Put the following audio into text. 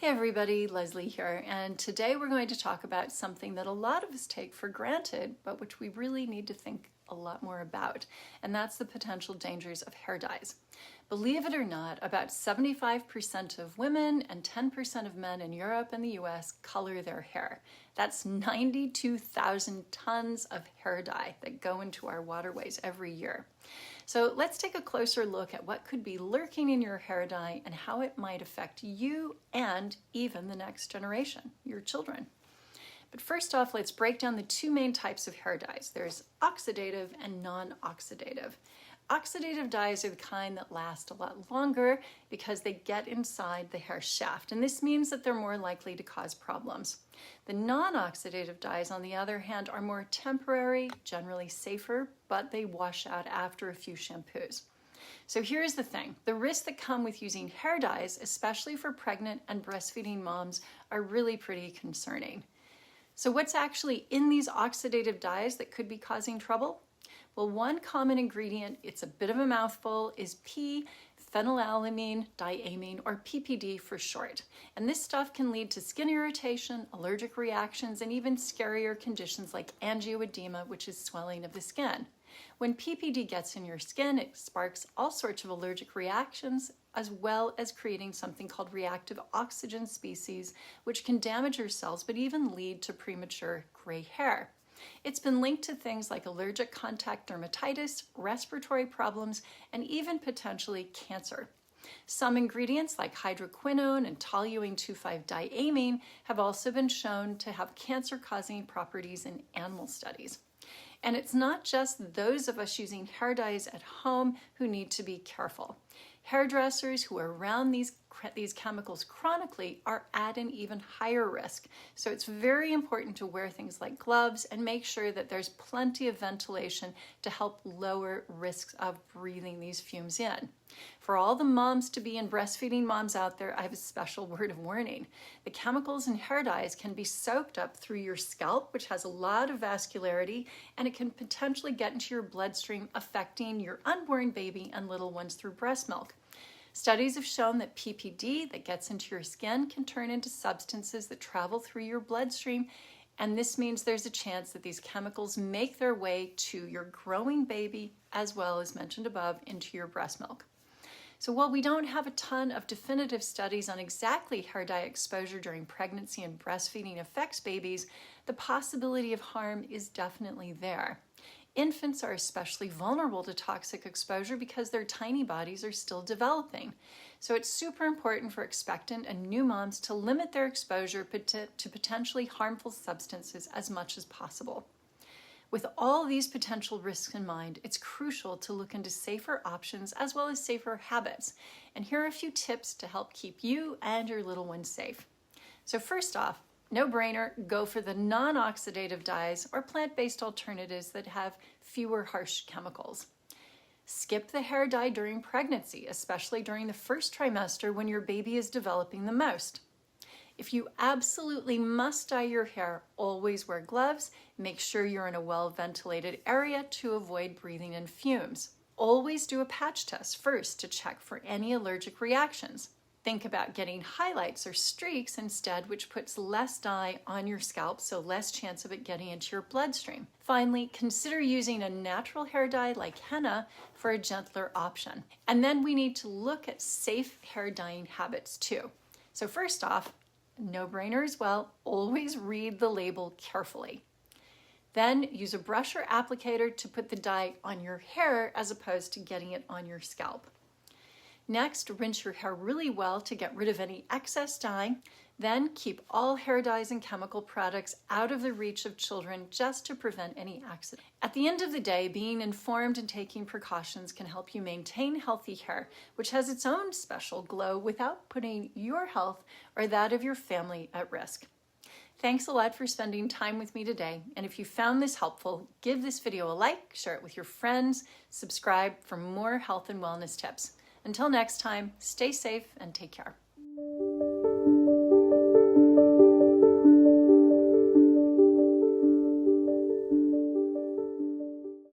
Hey everybody, Leslie here, and today we're going to talk about something that a lot of us take for granted, but which we really need to think a lot more about, and that's the potential dangers of hair dyes. Believe it or not, about 75% of women and 10% of men in Europe and the US color their hair. That's 92,000 tons of hair dye that go into our waterways every year. So let's take a closer look at what could be lurking in your hair dye and how it might affect you and even the next generation, your children. But first off, let's break down the two main types of hair dyes. There's oxidative and non-oxidative. Oxidative dyes are the kind that last a lot longer because they get inside the hair shaft, and this means that they're more likely to cause problems. The non-oxidative dyes, on the other hand, are more temporary, generally safer, but they wash out after a few shampoos. So here's the thing. The risks that come with using hair dyes, especially for pregnant and breastfeeding moms, are really pretty concerning. So what's actually in these oxidative dyes that could be causing trouble? Well, one common ingredient, it's a bit of a mouthful, is p-phenylalanine diamine, or PPD for short. And this stuff can lead to skin irritation, allergic reactions, and even scarier conditions like angioedema, which is swelling of the skin. When PPD gets in your skin, it sparks all sorts of allergic reactions, as well as creating something called reactive oxygen species, which can damage your cells, but even lead to premature gray hair. It's been linked to things like allergic contact dermatitis, respiratory problems, and even potentially cancer. Some ingredients like hydroquinone and toluene 2,5-diamine have also been shown to have cancer-causing properties in animal studies. And it's not just those of us using hair dyes at home who need to be careful. Hairdressers who are around these chemicals chronically are at an even higher risk. So it's very important to wear things like gloves and make sure that there's plenty of ventilation to help lower risks of breathing these fumes in. For all the moms-to-be and breastfeeding moms out there, I have a special word of warning. The chemicals in hair dyes can be soaked up through your scalp, which has a lot of vascularity, and it can potentially get into your bloodstream, affecting your unborn baby and little ones through breast milk. Studies have shown that PPD that gets into your skin can turn into substances that travel through your bloodstream, and this means there's a chance that these chemicals make their way to your growing baby, as well as mentioned above, into your breast milk. So while we don't have a ton of definitive studies on exactly hair dye exposure during pregnancy and breastfeeding affects babies, the possibility of harm is definitely there. Infants are especially vulnerable to toxic exposure because their tiny bodies are still developing. So it's super important for expectant and new moms to limit their exposure to potentially harmful substances as much as possible. With all these potential risks in mind, it's crucial to look into safer options as well as safer habits. And here are a few tips to help keep you and your little ones safe. So first off, no brainer, go for the non-oxidative dyes or plant-based alternatives that have fewer harsh chemicals. Skip the hair dye during pregnancy, especially during the first trimester when your baby is developing the most. If you absolutely must dye your hair, always wear gloves. Make sure you're in a well-ventilated area to avoid breathing in fumes. Always do a patch test first to check for any allergic reactions. Think about getting highlights or streaks instead, which puts less dye on your scalp, so less chance of it getting into your bloodstream. Finally, consider using a natural hair dye like henna for a gentler option. And then we need to look at safe hair dyeing habits too. So first off, no-brainer as well, always read the label carefully. Then use a brush or applicator to put the dye on your hair as opposed to getting it on your scalp. Next, rinse your hair really well to get rid of any excess dye. Then keep all hair dyes and chemical products out of the reach of children just to prevent any accidents. At the end of the day, being informed and taking precautions can help you maintain healthy hair, which has its own special glow without putting your health or that of your family at risk. Thanks a lot for spending time with me today. And if you found this helpful, give this video a like, share it with your friends, subscribe for more health and wellness tips. Until next time, stay safe and take care.